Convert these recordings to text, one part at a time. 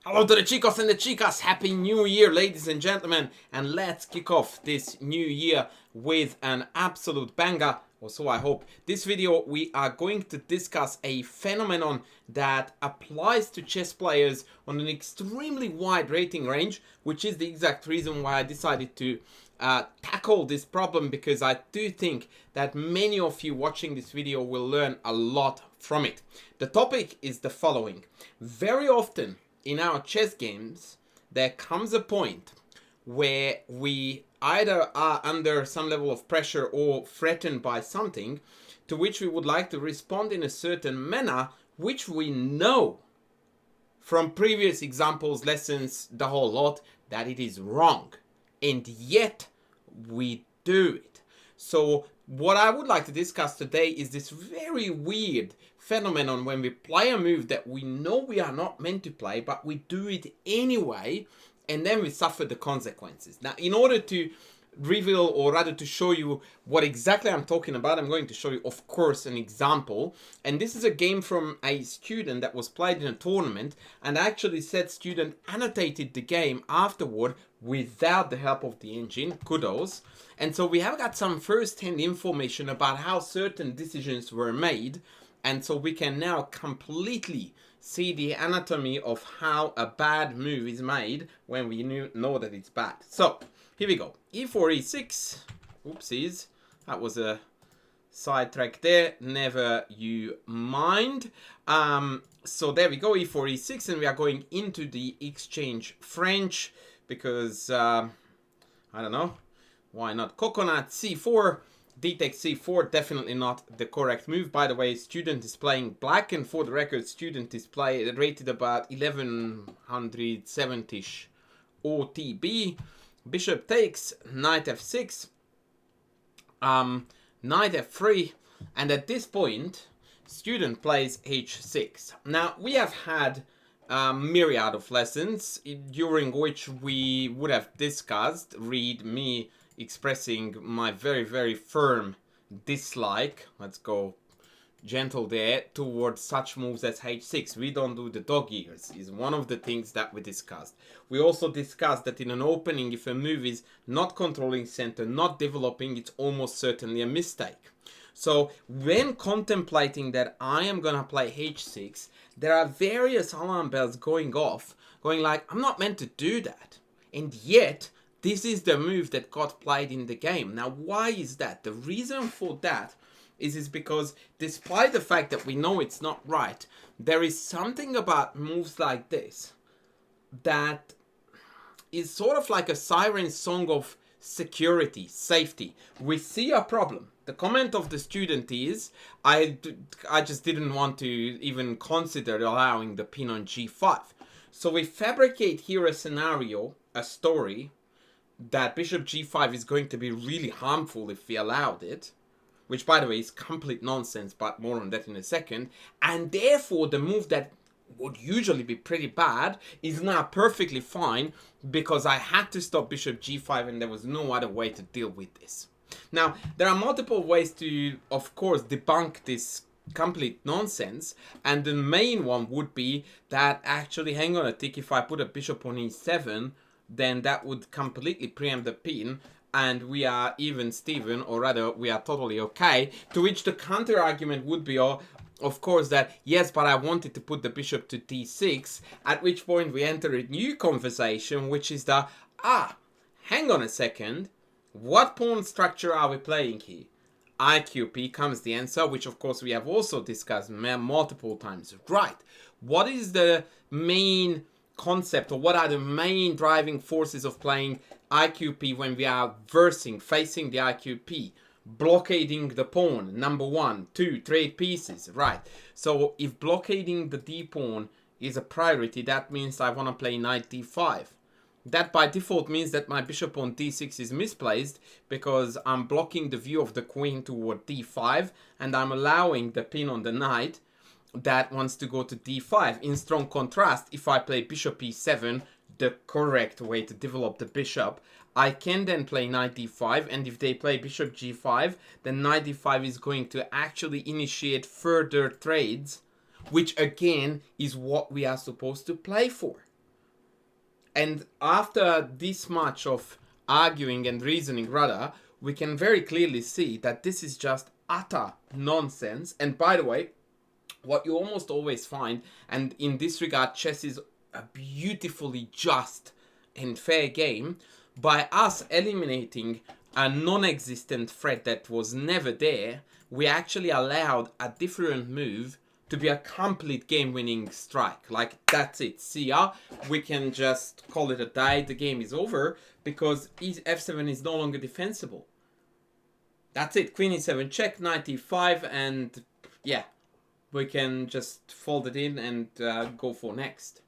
Hello to the chicos and the chicas. Happy New Year, ladies and gentlemen. And let's kick off this new year with an absolute banger, or so I hope. This video, we are going to discuss a phenomenon that applies to chess players on an extremely wide rating range, which is the exact reason why I decided to tackle this problem, because I do think that many of you watching this video will learn a lot from it. The topic is the following. Very often in our chess games, there comes a point where we either are under some level of pressure or threatened by something to which we would like to respond in a certain manner, which we know from previous examples, lessons, the whole lot, that it is wrong. And yet we do it. So what I would like to discuss today is this very weird phenomenon when we play a move that we know we are not meant to play, but we do it anyway, and then we suffer the consequences. Now, in order to reveal, or rather to show you what exactly I'm talking about, I'm going to show you, of course, an example. And this is a game from a student that was played in a tournament, and actually said student annotated the game afterward without the help of the engine. Kudos. And so we have got some first-hand information about how certain decisions were made, and so we can now completely see the anatomy of how a bad move is made when we know that it's bad. So here we go. E4, E6. Oopsies. That was a sidetrack there. Never you mind. So there we go. E4, E6. And we are going into the exchange French because, I don't know. Why not? Coconut C4. D-takes C4, definitely not the correct move. By the way, student is playing black, and for the record, student is rated about 1170-ish OTB. Bishop takes, knight F6, knight F3, and at this point, student plays H6. Now, we have had a myriad of lessons during which we would have discussed, read me expressing my very, very firm dislike, let's go gentle there, towards such moves as H6. We don't do the dog ears, is one of the things that we discussed. We also discussed that in an opening, if a move is not controlling center, not developing, it's almost certainly a mistake. So when contemplating that I am gonna play H6, there are various alarm bells going off, going like, I'm not meant to do that. And yet, this is the move that got played in the game. Now, why is that? The reason for that is because despite the fact that we know it's not right, there is something about moves like this that is sort of like a siren song of security, safety. We see a problem. The comment of the student is, I just didn't want to even consider allowing the pin on G5. So we fabricate here a scenario, a story, that bishop G5 is going to be really harmful if we allowed it, which by the way is complete nonsense, but more on that in a second. And therefore the move that would usually be pretty bad is now perfectly fine because I had to stop bishop G5 and there was no other way to deal with this. Now, there are multiple ways to, of course, debunk this complete nonsense, and the main one would be that actually, hang on a tick, if I put a bishop on E7, then that would completely preempt the pin, and we are even Steven, or rather we are totally okay. To which the counter argument would be, of course, that yes, but I wanted to put the bishop to D6, at which point we enter a new conversation, which is the, hang on a second, what pawn structure are we playing here? IQP comes the answer, which of course we have also discussed multiple times. Right, what is the main concept, or what are the main driving forces of playing IQP when we are facing the IQP? Blockading the pawn, number one. Two, trade pieces, right. So if blockading the D pawn is a priority, that means I want to play knight D5. That by default means that my bishop on D6 is misplaced because I'm blocking the view of the queen toward D5, and I'm allowing the pin on the knight that wants to go to D5. In strong contrast, if I play bishop E7, the correct way to develop the bishop, I can then play knight D5, and if they play bishop G5, then knight D5 is going to actually initiate further trades, which again is what we are supposed to play for. And after this much of arguing and reasoning, rather, we can very clearly see that this is just utter nonsense. And by the way, what you almost always find, and in this regard, chess is a beautifully just and fair game, by us eliminating a non-existent threat that was never there, we actually allowed a different move to be a complete game-winning strike. Like, that's it. See ya. We can just call it a die. The game is over because f7 is no longer defensible. That's it. Queen e7 check, knight e5, and yeah, we can just fold it in and go for next.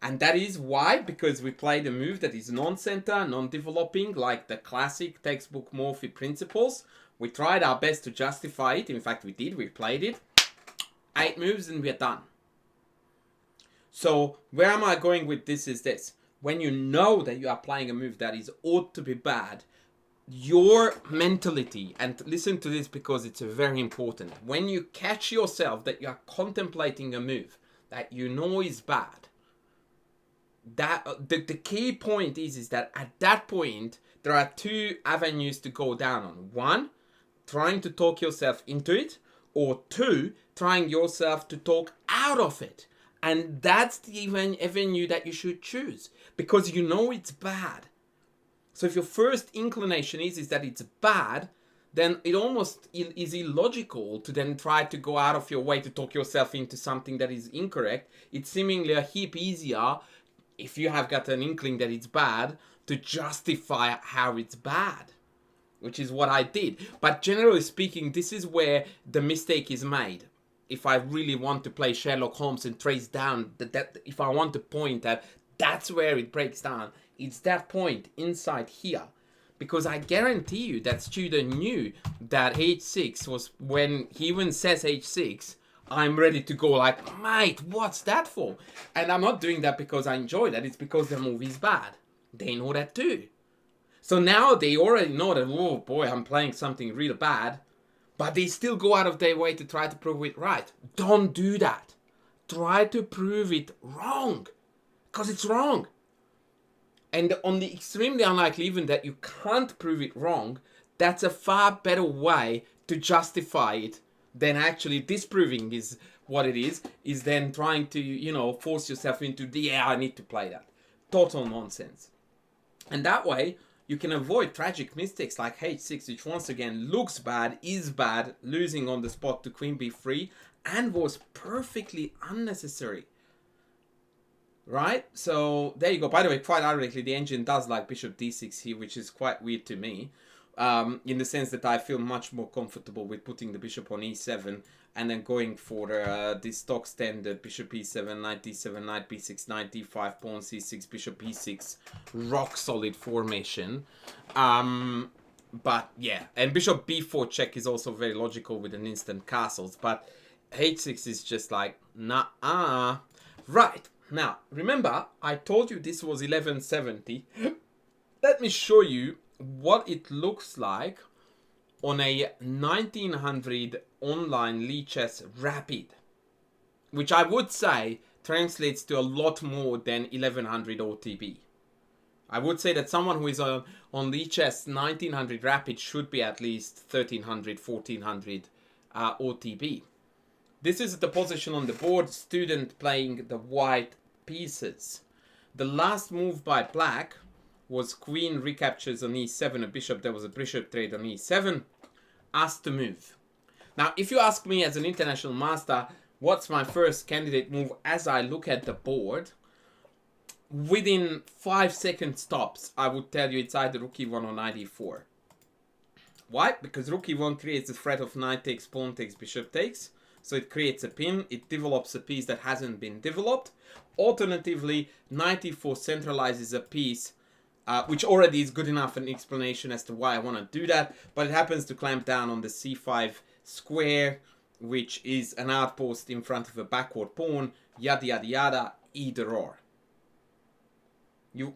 And that is why, because we played a move that is non-center, non-developing, like the classic textbook Morphy principles. We tried our best to justify it. In fact, we did. We played it. 8 moves and we're done. So where am I going with this is this. When you know that you are playing a move that is ought to be bad, your mentality, and listen to this because it's very important. When you catch yourself that you are contemplating a move that you know is bad, that the key point is that at that point, there are 2 avenues to go down on. 1, trying to talk yourself into it, or 2, trying yourself to talk out of it. And that's the avenue that you should choose, because you know it's bad. So if your first inclination is that it's bad, then it almost is illogical to then try to go out of your way to talk yourself into something that is incorrect. It's seemingly a heap easier, if you have got an inkling that it's bad, to justify how it's bad, which is what I did. But generally speaking, this is where the mistake is made. If I really want to play Sherlock Holmes and trace down that if I want to point at, that's where it breaks down. It's that point inside here. Because I guarantee you that student knew that h6 was, when he even says h6, I'm ready to go like, mate, what's that for? And I'm not doing that because I enjoy that. It's because the movie is bad. They know that too. So now they already know that, oh boy, I'm playing something real bad. But they still go out of their way to try to prove it right. Don't do that. Try to prove it wrong. Because it's wrong. And on the extremely unlikely even that you can't prove it wrong, that's a far better way to justify it than actually disproving is what it is then trying to, you know, force yourself into, yeah, I need to play that. Total nonsense. And that way, you can avoid tragic mistakes like h6, which once again looks bad, is bad, losing on the spot to queen b3, and was perfectly unnecessary. Right? So, there you go. By the way, quite ironically, the engine does like bishop d6 here, which is quite weird to me. In the sense that I feel much more comfortable with putting the bishop on e7 and then going for this stock standard bishop e7, knight d7, knight b6, knight d5, pawn c6, bishop e6, rock solid formation. But yeah, and bishop b4 check is also very logical with an instant castles, but h6 is just like, nah. Right, now, remember, I told you this was 1170. Let me show you what it looks like on a 1900 online Lichess Rapid, which I would say translates to a lot more than 1100 OTB. I would say that someone who is on Lichess 1900 Rapid should be at least 1300, 1400 OTB. This is the position on the board, student playing the white pieces. The last move by black was queen recaptures on e7, a bishop. There was a bishop trade on e7. Asked to move. Now, if you ask me as an international master, what's my first candidate move as I look at the board, within 5-second stops, I would tell you it's either rook e1 or knight e4. Why? Because rook e1 creates the threat of knight takes, pawn takes, bishop takes. So it creates a pin, it develops a piece that hasn't been developed. Alternatively, knight e4 centralizes a piece which already is good enough an explanation as to why I want to do that, but it happens to clamp down on the c5 square, which is an outpost in front of a backward pawn, yada yada yada, either or. You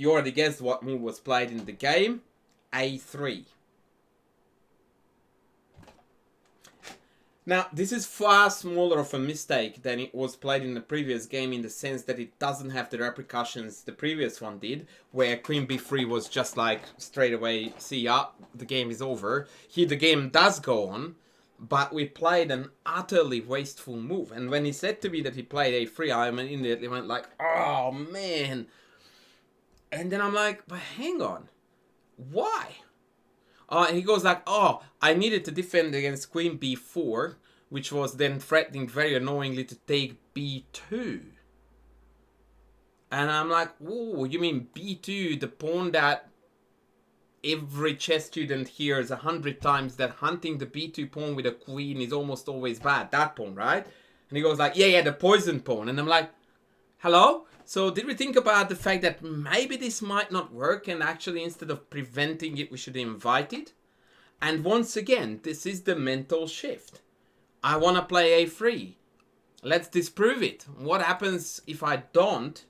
already guessed what move was played in the game, a3. Now, this is far smaller of a mistake than it was played in the previous game, in the sense that it doesn't have the repercussions the previous one did, where queen b3 was just like straight away, see ya, the game is over. Here the game does go on, but we played an utterly wasteful move. And when he said to me that he played a3, I immediately went like, oh man. And then I'm like, but hang on, why? And he goes like, oh, I needed to defend against queen b4, which was then threatening very annoyingly to take b2. And I'm like, oh, you mean b2, the pawn that every chess student hears 100 times, that hunting the b2 pawn with a queen is almost always bad, that pawn, right? And he goes like, yeah, the poison pawn. And I'm like, hello? So did we think about the fact that maybe this might not work, and actually instead of preventing it, we should invite it? And once again, this is the mental shift. I want to play a3. Let's disprove it. What happens if I don't?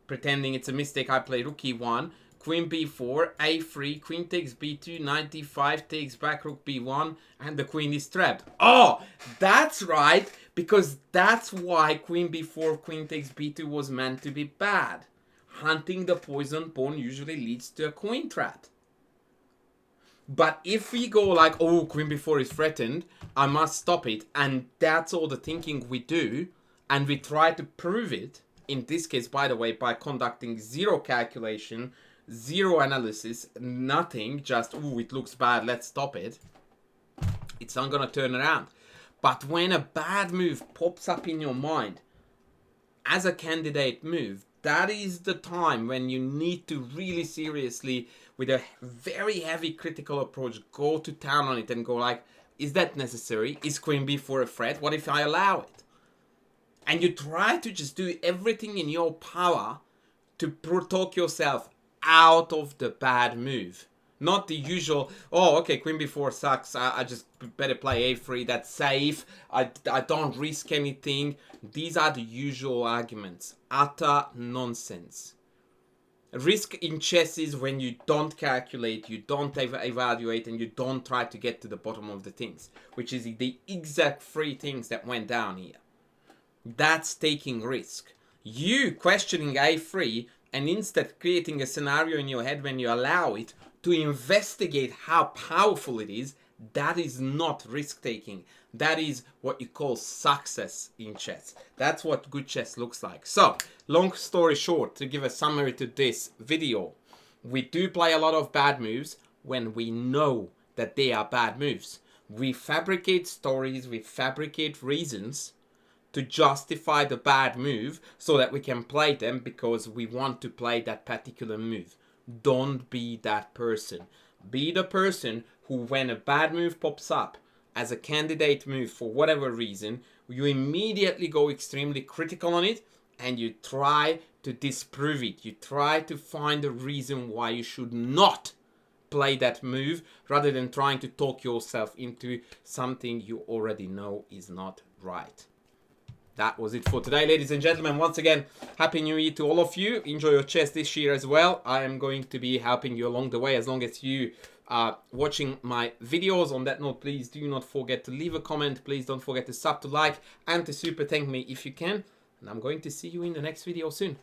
Pretending it's a mistake, I play rook e1, queen b4, a3, queen takes b2, knight d5, takes back rook b1, and the queen is trapped. Oh, that's right, because that's why queen b4, queen takes b2 was meant to be bad. Hunting the poison pawn usually leads to a queen trap. But if we go like, oh, queen b4 is threatened, I must stop it, and that's all the thinking we do, and we try to prove it, in this case, by the way, by conducting zero calculation, zero analysis, nothing, just, ooh, it looks bad, let's stop it, it's not gonna turn around. But when a bad move pops up in your mind as a candidate move, that is the time when you need to really seriously, with a very heavy critical approach, go to town on it and go like, is that necessary? Is queen b4 a threat? What if I allow it? And you try to just do everything in your power to talk yourself out of the bad move. Not the usual, oh, okay, queen b4 sucks, I just better play a3, that's safe, I don't risk anything. These are the usual arguments. Utter nonsense. Risk in chess is when you don't calculate, you don't evaluate, and you don't try to get to the bottom of the things, which is the exact three things that went down here. That's taking risk. You questioning a3 and instead creating a scenario in your head when you allow it to investigate how powerful it is, that is not risk taking. That is what you call success in chess. That's what good chess looks like. So, long story short, to give a summary to this video, we do play a lot of bad moves when we know that they are bad moves. We fabricate stories, we fabricate reasons to justify the bad move so that we can play them because we want to play that particular move. Don't be that person. Be the person who, when a bad move pops up as a candidate move for whatever reason, you immediately go extremely critical on it and you try to disprove it. You try to find a reason why you should not play that move rather than trying to talk yourself into something you already know is not right. That was it for today, ladies and gentlemen. Once again, Happy New Year to all of you. Enjoy your chess this year as well. I am going to be helping you along the way as long as you are watching my videos. On that note, please do not forget to leave a comment. Please don't forget to sub, to like, and to super thank me if you can. And I'm going to see you in the next video soon.